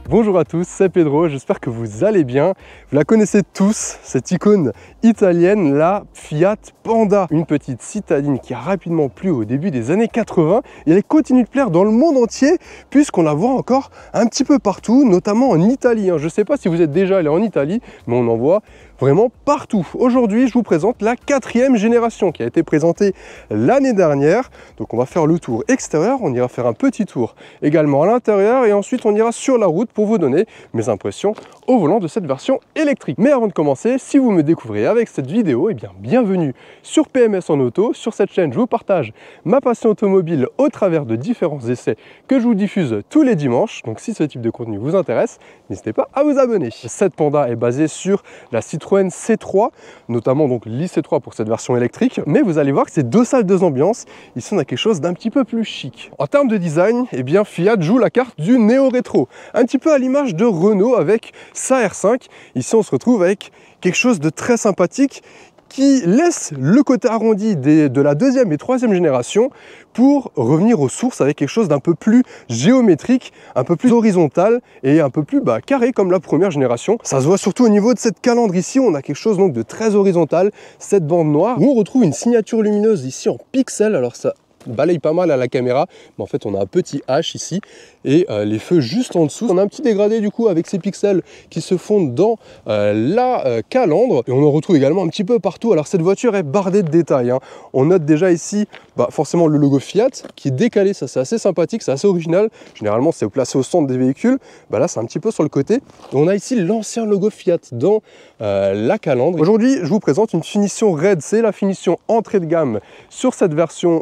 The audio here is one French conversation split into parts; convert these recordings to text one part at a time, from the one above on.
Bonjour à tous, c'est Pedro, j'espère que vous allez bien. Vous la connaissez tous, cette icône italienne, la Fiat Panda. Une petite citadine qui a rapidement plu au début des années 80 et elle continue de plaire dans le monde entier puisqu'on la voit encore un petit peu partout, notamment en Italie. Je ne sais pas si vous êtes déjà allé en Italie, mais on en voit vraiment partout. Aujourd'hui, je vous présente la 4e génération qui a été présentée l'année dernière. Donc on va faire le tour extérieur, on ira faire un petit tour également à l'intérieur et ensuite on ira sur la route pour vous donner mes impressions au volant de cette version électrique. Mais avant de commencer, si vous me découvrez avec cette vidéo, eh bien bienvenue sur PMS en auto. Sur cette chaîne, je vous partage ma passion automobile au travers de différents essais que je vous diffuse tous les dimanches. Donc si ce type de contenu vous intéresse, n'hésitez pas à vous abonner. Cette Panda est basée sur la Citroën C3, notamment donc l'IC3 pour cette version électrique. Mais vous allez voir que ces deux salles, deux ambiances, ici on a quelque chose d'un petit peu plus chic. En termes de design, eh bien Fiat joue la carte du néo-rétro, un petit peu à l'image de Renault avec sa R5. Ici on se retrouve avec quelque chose de très sympathique qui laisse le côté arrondi de la 2e et 3e génération pour revenir aux sources avec quelque chose d'un peu plus géométrique, un peu plus horizontal et un peu plus carré comme la 1re génération. Ça se voit surtout au niveau de cette calandre ici, on a quelque chose donc de très horizontal, cette bande noire, où on retrouve une signature lumineuse ici en pixels. Alors ça balaye pas mal à la caméra, mais en fait on a un petit H ici et les feux juste en dessous. On a un petit dégradé du coup avec ces pixels qui se fondent dans la calandre et on en retrouve également un petit peu partout. Alors cette voiture est bardée de détails, On note déjà ici forcément le logo Fiat qui est décalé, ça c'est assez sympathique, c'est assez original. Généralement c'est placé au centre des véhicules, là c'est un petit peu sur le côté. Et on a ici l'ancien logo Fiat dans la calandre. Aujourd'hui je vous présente une finition Red, c'est la finition entrée de gamme sur cette version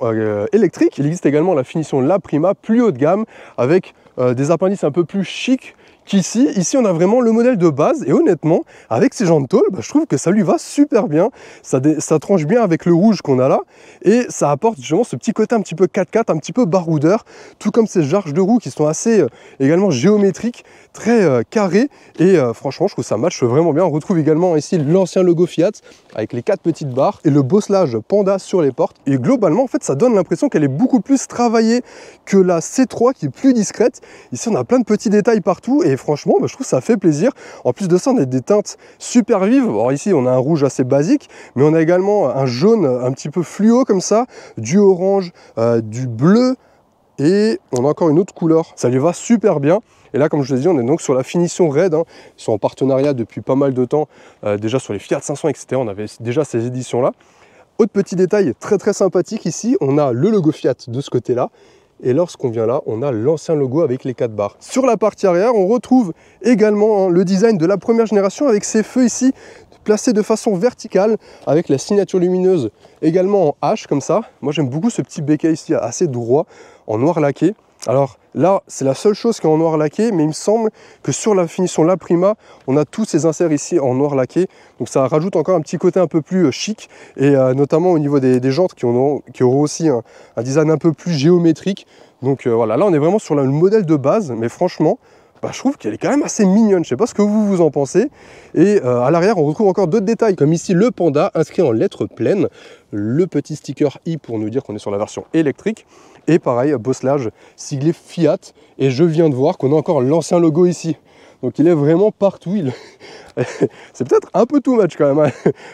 électrique. Il existe également la finition La Prima, plus haut de gamme, avec des appendices un peu plus chic qu'ici. Ici on a vraiment le modèle de base et honnêtement avec ces jantes tôle, je trouve que ça lui va super bien, ça tranche bien avec le rouge qu'on a là et ça apporte justement ce petit côté un petit peu 4x4, un petit peu baroudeur, tout comme ces jarges de roues qui sont assez également géométriques, très carrées et franchement je trouve ça match vraiment bien. On retrouve également ici l'ancien logo Fiat avec les 4 petites barres et le bosselage Panda sur les portes et globalement en fait ça donne l'impression qu'elle est beaucoup plus travaillée que la C3 qui est plus discrète. Ici on a plein de petits détails partout et franchement je trouve que ça fait plaisir. En plus de ça on a des teintes super vives. Alors ici on a un rouge assez basique mais on a également un jaune un petit peu fluo comme ça, du orange, du bleu et on a encore une autre couleur. Ça lui va super bien. Et là, comme je vous l'ai dit, on est donc sur la finition Red. Ils sont en partenariat depuis pas mal de temps, déjà sur les Fiat 500, etc. On avait déjà ces éditions-là. Autre petit détail très très sympathique ici, on a le logo Fiat de ce côté-là. Et lorsqu'on vient là, on a l'ancien logo avec les 4 barres. Sur la partie arrière, on retrouve également le design de la 1re génération avec ces feux ici, placés de façon verticale, avec la signature lumineuse également en H comme ça. Moi j'aime beaucoup ce petit béquet ici, assez droit, en noir laqué. Alors là, c'est la seule chose qui est en noir laqué, mais il me semble que sur la finition La Prima, on a tous ces inserts ici en noir laqué. Donc ça rajoute encore un petit côté un peu plus chic, et notamment au niveau des jantes qui auront aussi un design un peu plus géométrique. Donc voilà, là on est vraiment sur le modèle de base, mais franchement, je trouve qu'elle est quand même assez mignonne. Je ne sais pas ce que vous en pensez. Et à l'arrière, on retrouve encore d'autres détails, comme ici le Panda inscrit en lettres pleines, le petit sticker i pour nous dire qu'on est sur la version électrique. Et pareil, bosselage siglé Fiat. Et je viens de voir qu'on a encore l'ancien logo ici. Donc il est vraiment partout. C'est peut-être un peu too much quand même.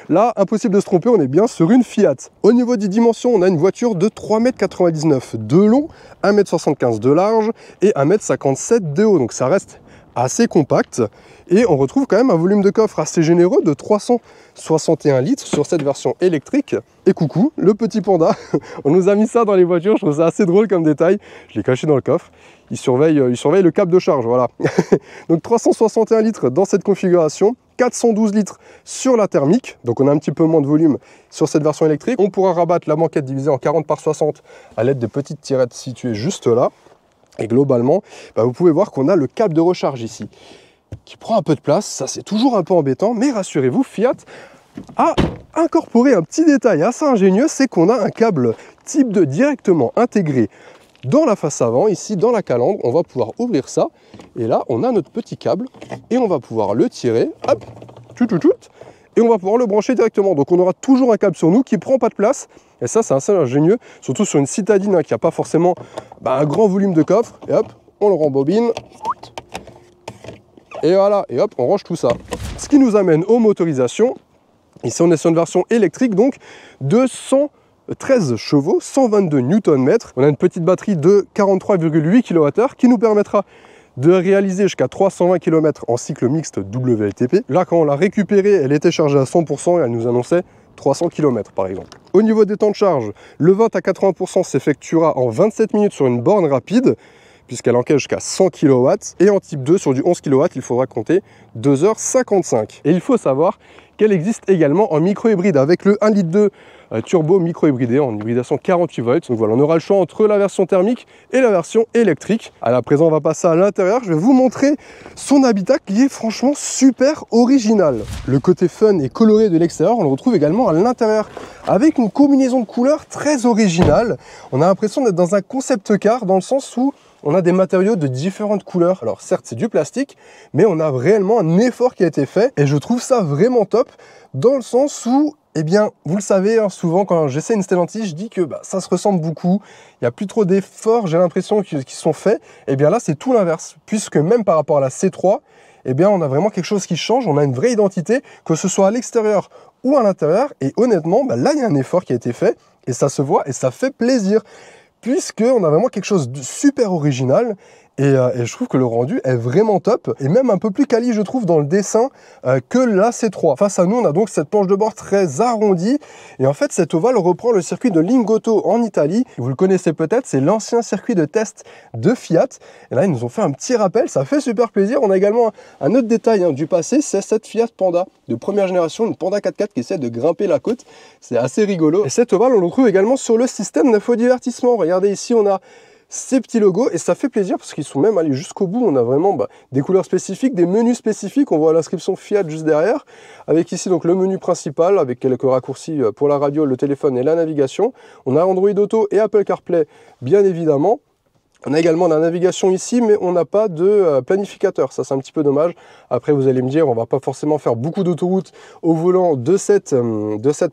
Là, impossible de se tromper, on est bien sur une Fiat. Au niveau des dimensions, on a une voiture de 3,99 m de long, 1,75 m de large et 1,57 m de haut. Donc ça reste assez compact. Et on retrouve quand même un volume de coffre assez généreux de 361 litres sur cette version électrique. Et coucou, le petit Panda. On nous a mis ça dans les voitures, je trouve ça assez drôle comme détail. Je l'ai caché dans le coffre. Il surveille le câble de charge, voilà. Donc 361 litres dans cette configuration, 412 litres sur la thermique. Donc on a un petit peu moins de volume sur cette version électrique. On pourra rabattre la banquette divisée en 40 par 60 à l'aide de petites tirettes situées juste là. Et globalement, vous pouvez voir qu'on a le câble de recharge ici, qui prend un peu de place. Ça, c'est toujours un peu embêtant, mais rassurez-vous, Fiat a incorporé un petit détail assez ingénieux, c'est qu'on a un câble type 2 directement intégré dans la face avant, ici dans la calandre. On va pouvoir ouvrir ça, et là, on a notre petit câble, et on va pouvoir le tirer, hop, et on va pouvoir le brancher directement. Donc on aura toujours un câble sur nous qui ne prend pas de place, et ça, c'est assez ingénieux, surtout sur une citadine qui n'a pas forcément un grand volume de coffre, et hop, on le rembobine. Et voilà, et hop, on range tout ça. Ce qui nous amène aux motorisations. Ici, on est sur une version électrique, donc de 113 chevaux, 122 Nm. On a une petite batterie de 43,8 kWh qui nous permettra de réaliser jusqu'à 320 km en cycle mixte WLTP. Là, quand on l'a récupérée, elle était chargée à 100% et elle nous annonçait 300 km par exemple. Au niveau des temps de charge, le 20 à 80% s'effectuera en 27 minutes sur une borne rapide, puisqu'elle encaisse jusqu'à 100 kW. Et en type 2, sur du 11 kW, il faudra compter 2h55. Et il faut savoir qu'elle existe également en micro-hybride avec le 1,2 litre turbo micro-hybridé en hybridation 48 volts. Donc voilà, on aura le choix entre la version thermique et la version électrique. À présent, on va passer à l'intérieur. Je vais vous montrer son habitat qui est franchement super original. Le côté fun et coloré de l'extérieur, on le retrouve également à l'intérieur avec une combinaison de couleurs très originale. On a l'impression d'être dans un concept car dans le sens où on a des matériaux de différentes couleurs. Alors certes, c'est du plastique, mais on a réellement un effort qui a été fait. Et je trouve ça vraiment top dans le sens où, eh bien, vous le savez, hein, souvent quand j'essaie une Stellantis, je dis que ça se ressemble beaucoup. Il n'y a plus trop d'efforts, j'ai l'impression, qui sont faits. Et bien là, c'est tout l'inverse. Puisque même par rapport à la C3, eh bien, on a vraiment quelque chose qui change. On a une vraie identité, que ce soit à l'extérieur ou à l'intérieur. Et honnêtement, là, il y a un effort qui a été fait. Et ça se voit et ça fait plaisir. Puisqu'on a vraiment quelque chose de super original et je trouve que le rendu est vraiment top et même un peu plus quali, je trouve, dans le dessin que la C3. Face à nous, on a donc cette planche de bord très arrondie et en fait, cet ovale reprend le circuit de Lingotto en Italie. Vous le connaissez peut-être, c'est l'ancien circuit de test de Fiat. Et là, ils nous ont fait un petit rappel, ça fait super plaisir. On a également un autre détail du passé, c'est cette Fiat Panda de première génération, une Panda 4x4 qui essaie de grimper la côte. C'est assez rigolo. Et cet ovale, on le retrouve également sur le système d'infodivertissement. Regardez ici, on a ces petits logos et ça fait plaisir parce qu'ils sont même allés jusqu'au bout. On a vraiment des couleurs spécifiques, des menus spécifiques. On voit l'inscription Fiat juste derrière avec ici donc le menu principal avec quelques raccourcis pour la radio, le téléphone et la navigation. On a Android Auto et Apple CarPlay bien évidemment. On a également la navigation ici, mais on n'a pas de planificateur. Ça, c'est un petit peu dommage. Après, vous allez me dire, on va pas forcément faire beaucoup d'autoroutes au volant de cette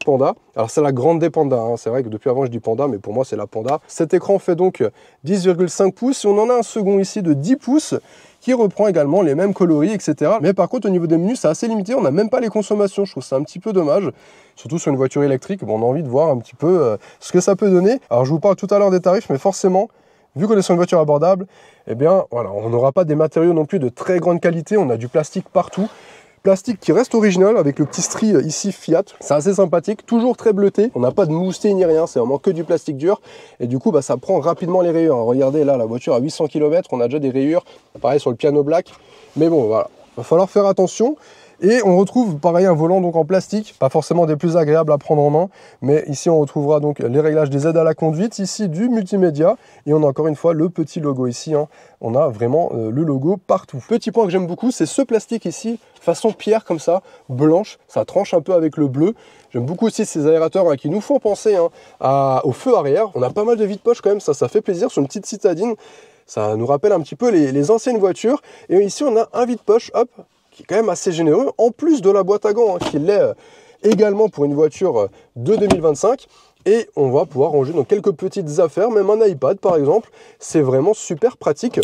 Panda. Alors, c'est la grande des Pandas. Hein. C'est vrai que depuis avant, je dis Panda, mais pour moi, c'est la Panda. Cet écran fait donc 10,5 pouces. Et on en a un second ici de 10 pouces qui reprend également les mêmes coloris, etc. Mais par contre, au niveau des menus, c'est assez limité. On n'a même pas les consommations. Je trouve ça un petit peu dommage. Surtout sur une voiture électrique. Bon, on a envie de voir un petit peu ce que ça peut donner. Alors, je vous parle tout à l'heure des tarifs, mais forcément, vu qu'on est sur une voiture abordable, eh bien, voilà, on n'aura pas des matériaux non plus de très grande qualité. On a du plastique partout. Plastique qui reste original avec le petit stri ici Fiat. C'est assez sympathique, toujours très bleuté. On n'a pas de moussetier ni rien, c'est vraiment que du plastique dur. Et du coup, ça prend rapidement les rayures. Regardez là, la voiture à 800 km, on a déjà des rayures. Pareil sur le piano black. Mais bon, voilà, il va falloir faire attention. Et on retrouve pareil un volant donc en plastique, pas forcément des plus agréables à prendre en main, mais ici on retrouvera donc les réglages des aides à la conduite, ici du multimédia, et on a encore une fois le petit logo ici, hein. On a vraiment le logo partout. Petit point que j'aime beaucoup, c'est ce plastique ici, façon pierre comme ça, blanche, ça tranche un peu avec le bleu. J'aime beaucoup aussi ces aérateurs qui nous font penser au feu arrière. On a pas mal de vide-poche quand même, ça fait plaisir sur une petite citadine. Ça nous rappelle un petit peu les anciennes voitures. Et ici on a un vide-poche, hop, qui est quand même assez généreux, en plus de la boîte à gants, qui l'est également pour une voiture de 2025. Et on va pouvoir ranger dans quelques petites affaires, même un iPad par exemple. C'est vraiment super pratique.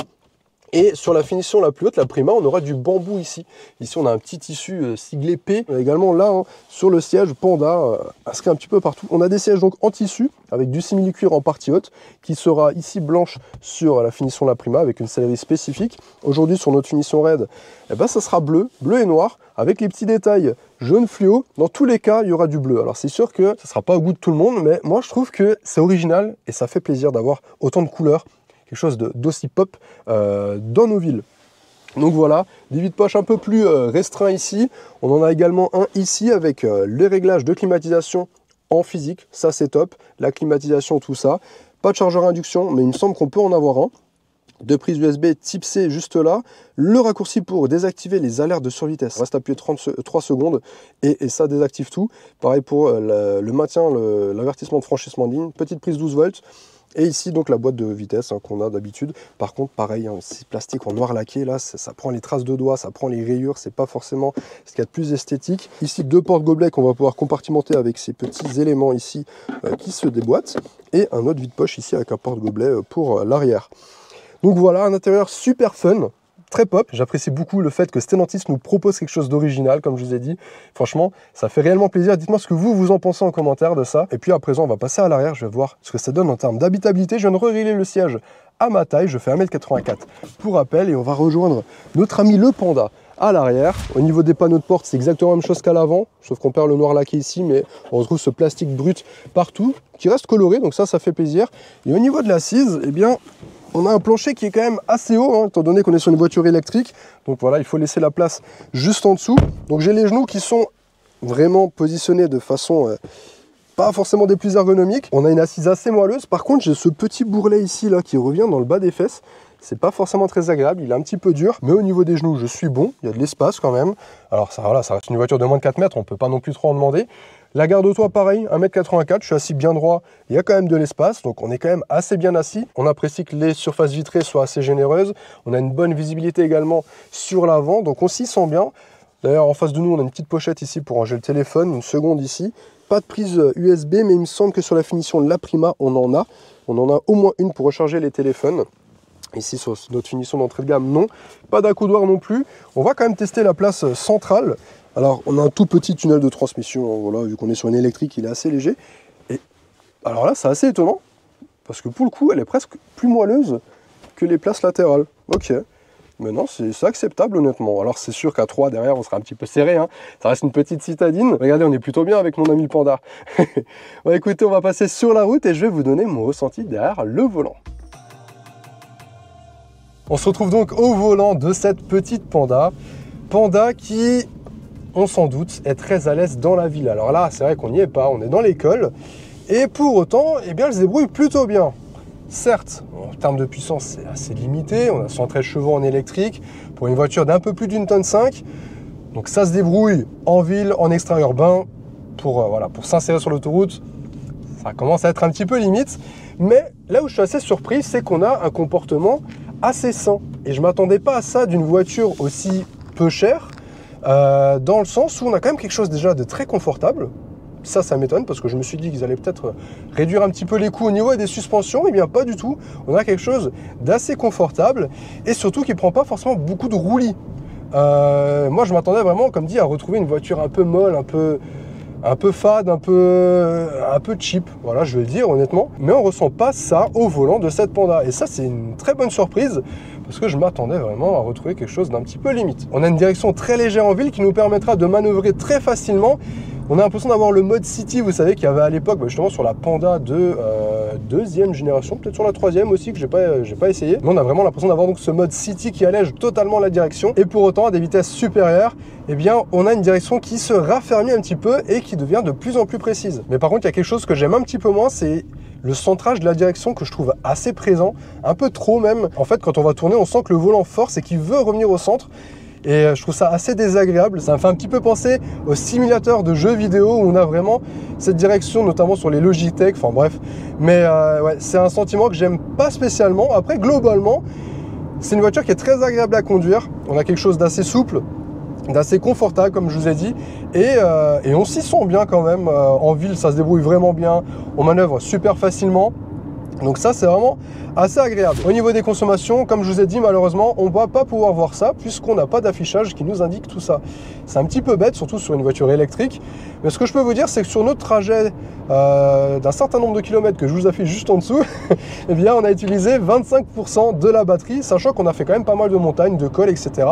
Et sur la finition la plus haute, la Prima, on aura du bambou ici. Ici, on a un petit tissu siglé P. Également là, sur le siège Panda, inscrit un petit peu partout. On a des sièges donc en tissu, avec du simili-cuir en partie haute, qui sera ici blanche sur la finition la Prima, avec une sellerie spécifique. Aujourd'hui, sur notre finition raid, ça sera bleu et noir, avec les petits détails jaune fluo. Dans tous les cas, il y aura du bleu. Alors c'est sûr que ça ne sera pas au goût de tout le monde, mais moi je trouve que c'est original et ça fait plaisir d'avoir autant de couleurs. Quelque chose d'aussi pop dans nos villes. Donc voilà, des vides-poche un peu plus restreints ici. On en a également un ici avec les réglages de climatisation en physique. Ça c'est top. La climatisation, tout ça. Pas de chargeur induction, mais il me semble qu'on peut en avoir un. Deux prises USB type C juste là. Le raccourci pour désactiver les alertes de survitesse. On reste appuyé 3 secondes et ça désactive tout. Pareil pour le maintien, l'avertissement de franchissement de ligne. Petite prise 12 volts. Et ici, donc, la boîte de vitesse qu'on a d'habitude. Par contre, pareil, c'est plastique en noir laqué. Là, ça prend les traces de doigts, ça prend les rayures. C'est pas forcément ce qu'il y a de plus esthétique. Ici, deux porte-gobelets qu'on va pouvoir compartimenter avec ces petits éléments ici qui se déboîtent. Et un autre vide-poche ici avec un porte-gobelet pour l'arrière. Donc voilà, un intérieur super fun. très pop. J'apprécie beaucoup le fait que Stellantis nous propose quelque chose d'original, comme je vous ai dit. Franchement, ça fait réellement plaisir. Dites-moi ce que vous en pensez en commentaire de ça. Et puis à présent, on va passer à l'arrière. Je vais voir ce que ça donne en termes d'habitabilité. Je viens de régler le siège à ma taille. Je fais 1m84 pour rappel et on va rejoindre notre ami le Panda à l'arrière. Au niveau des panneaux de porte, c'est exactement la même chose qu'à l'avant, sauf qu'on perd le noir laqué ici, mais on retrouve ce plastique brut partout qui reste coloré, donc ça fait plaisir. Et au niveau de l'assise, eh bien, on a un plancher qui est quand même assez haut, hein, étant donné qu'on est sur une voiture électrique. Donc voilà, il faut laisser la place juste en dessous. Donc j'ai les genoux qui sont vraiment positionnés de façon pas forcément des plus ergonomiques. On a une assise assez moelleuse. Par contre, j'ai ce petit bourrelet ici là qui revient dans le bas des fesses. C'est pas forcément très agréable, il est un petit peu dur, mais au niveau des genoux, je suis bon, il y a de l'espace quand même. Alors ça, voilà, ça reste une voiture de moins de 4 mètres, on peut pas non plus trop en demander. La garde au toit, pareil, 1m84, je suis assis bien droit, il y a quand même de l'espace, donc on est quand même assez bien assis. On apprécie que les surfaces vitrées soient assez généreuses. On a une bonne visibilité également sur l'avant, donc on s'y sent bien. D'ailleurs, en face de nous, on a une petite pochette ici pour ranger le téléphone, une seconde ici. Pas de prise USB, mais il me semble que sur la finition de la Prima, on en a. On en a au moins une pour recharger les téléphones. Ici, sur notre finition d'entrée de gamme, non. Pas d'accoudoir non plus. On va quand même tester la place centrale. Alors, on a un tout petit tunnel de transmission. Voilà, vu qu'on est sur une électrique, il est assez léger. Et alors là, c'est assez étonnant. Parce que pour le coup, elle est presque plus moelleuse que les places latérales. Ok. Mais non, c'est acceptable, honnêtement. Alors, c'est sûr qu'à 3, derrière, on sera un petit peu serré. Hein. Ça reste une petite citadine. Regardez, on est plutôt bien avec mon ami le Panda. Bon, écoutez, on va passer sur la route et je vais vous donner mon ressenti derrière le volant. On se retrouve donc au volant de cette petite Panda. Panda qui, on s'en doute, est très à l'aise dans la ville. Alors là, c'est vrai qu'on n'y est pas, on est dans l'école. Et pour autant, eh bien, elle se débrouille plutôt bien. Certes, en termes de puissance, c'est assez limité. On a 113 chevaux en électrique pour une voiture d'un peu plus d'une tonne 5. Donc ça se débrouille en ville, en extra-urbain. Pour s'insérer sur l'autoroute, ça commence à être un petit peu limite. Mais là où je suis assez surpris, c'est qu'on a un comportement assez sain. Et je ne m'attendais pas à ça d'une voiture aussi peu chère, dans le sens où on a quand même quelque chose déjà de très confortable. Ça m'étonne parce que je me suis dit qu'ils allaient peut-être réduire un petit peu les coûts au niveau des suspensions. Eh bien pas du tout, on a quelque chose d'assez confortable et surtout qui ne prend pas forcément beaucoup de roulis. Moi je m'attendais vraiment, comme dit, à retrouver une voiture un peu molle, un peu fade, un peu cheap, voilà, je vais le dire honnêtement. Mais on ressent pas ça au volant de cette Panda. Et ça, c'est une très bonne surprise parce que je m'attendais vraiment à retrouver quelque chose d'un petit peu limite. On a une direction très légère en ville qui nous permettra de manœuvrer très facilement. On a l'impression d'avoir le mode City, vous savez, qu'il y avait à l'époque justement sur la Panda de deuxième génération, peut-être sur la troisième aussi, que j'ai pas essayé. Mais on a vraiment l'impression d'avoir donc ce mode City qui allège totalement la direction. Et pour autant, à des vitesses supérieures, eh bien, on a une direction qui se raffermit un petit peu et qui devient de plus en plus précise. Mais par contre, il y a quelque chose que j'aime un petit peu moins, c'est le centrage de la direction que je trouve assez présent, un peu trop même. En fait, quand on va tourner, on sent que le volant force et qu'il veut revenir au centre. Et je trouve ça assez désagréable. Ça me fait un petit peu penser aux simulateurs de jeux vidéo où on a vraiment cette direction, notamment sur les Logitech, enfin bref. Mais ouais, c'est un sentiment que j'aime pas spécialement. Après, globalement, c'est une voiture qui est très agréable à conduire. On a quelque chose d'assez souple, d'assez confortable, comme je vous ai dit. Et on s'y sent bien quand même. En ville, ça se débrouille vraiment bien. On manœuvre super facilement. Donc ça, c'est vraiment assez agréable. Au niveau des consommations, comme je vous ai dit, malheureusement, on ne va pas pouvoir voir ça puisqu'on n'a pas d'affichage qui nous indique tout ça. C'est un petit peu bête, surtout sur une voiture électrique. Mais ce que je peux vous dire, c'est que sur notre trajet d'un certain nombre de kilomètres que je vous affiche juste en dessous, eh bien, on a utilisé 25% de la batterie, sachant qu'on a fait quand même pas mal de montagnes, de cols, etc.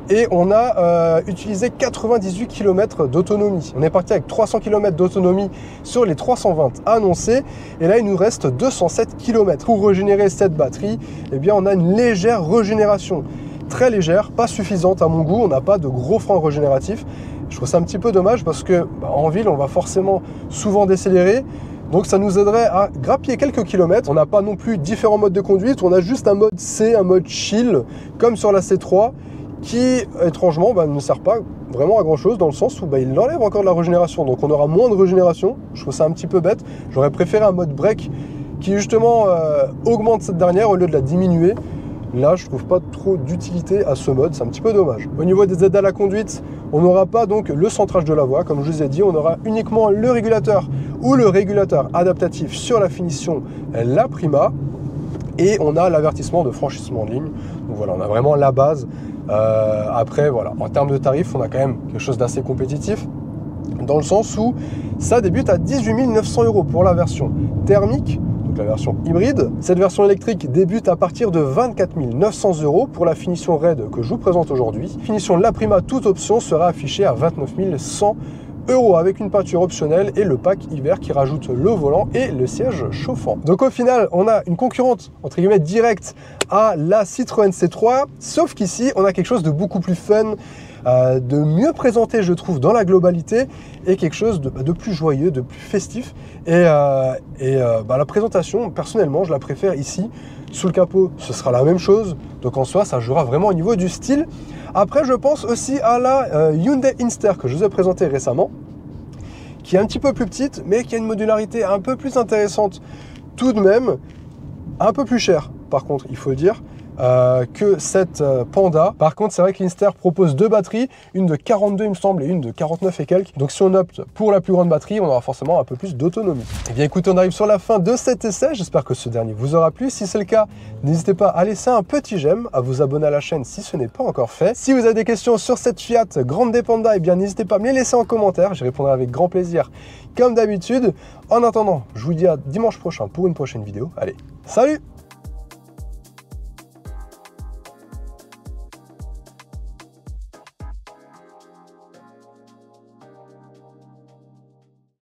Et on a utilisé 98 km d'autonomie. On est parti avec 300 km d'autonomie sur les 320 annoncés. Et là, il nous reste 207 km. Pour régénérer cette batterie, eh bien, on a une légère régénération. Très légère, pas suffisante à mon goût. On n'a pas de gros freins régénératifs. Je trouve ça un petit peu dommage parce que en ville, on va forcément souvent décélérer. Donc ça nous aiderait à grappiller quelques kilomètres. On n'a pas non plus différents modes de conduite. On a juste un mode C, un mode chill, comme sur la C3. Qui, étrangement, ne sert pas vraiment à grand chose dans le sens où il enlève encore de la régénération. Donc on aura moins de régénération. Je trouve ça un petit peu bête. J'aurais préféré un mode break qui justement augmente cette dernière au lieu de la diminuer. Là, je trouve pas trop d'utilité à ce mode. C'est un petit peu dommage. Au niveau des aides à la conduite, on n'aura pas donc le centrage de la voie. Comme je vous ai dit, on aura uniquement le régulateur ou le régulateur adaptatif sur la finition, la Prima. Et on a l'avertissement de franchissement de ligne. Donc voilà, on a vraiment la base. Après, voilà, en termes de tarifs, on a quand même quelque chose d'assez compétitif, dans le sens où ça débute à 18 900 € pour la version thermique, donc la version hybride. Cette version électrique débute à partir de 24 900 € pour la finition raid que je vous présente aujourd'hui. Finition La Prima, toute option sera affichée à 29 100 € avec une peinture optionnelle et le pack hiver qui rajoute le volant et le siège chauffant. Donc au final, on a une concurrente entre guillemets directe à la Citroën C3, sauf qu'ici, on a quelque chose de beaucoup plus fun, de mieux présenté, je trouve, dans la globalité, et quelque chose de plus joyeux, de plus festif. La présentation, personnellement, je la préfère ici. Sous le capot, ce sera la même chose. Donc en soi, ça jouera vraiment au niveau du style. Après, je pense aussi à la Hyundai Inster que je vous ai présentée récemment, qui est un petit peu plus petite, mais qui a une modularité un peu plus intéressante. Tout de même, un peu plus cher, par contre, il faut le dire, que cette Panda. Par contre, c'est vrai que l'Inster propose deux batteries, une de 42 il me semble et une de 49 et quelques. Donc si on opte pour la plus grande batterie, on aura forcément un peu plus d'autonomie. Et bien écoutez, on arrive sur la fin de cet essai. J'espère que ce dernier vous aura plu. Si c'est le cas, n'hésitez pas à laisser un petit j'aime, à vous abonner à la chaîne si ce n'est pas encore fait. Si vous avez des questions sur cette Fiat Grande Panda, et bien n'hésitez pas à me les laisser en commentaire. J'y répondrai avec grand plaisir comme d'habitude. En attendant, je vous dis à dimanche prochain pour une prochaine vidéo. Allez, salut!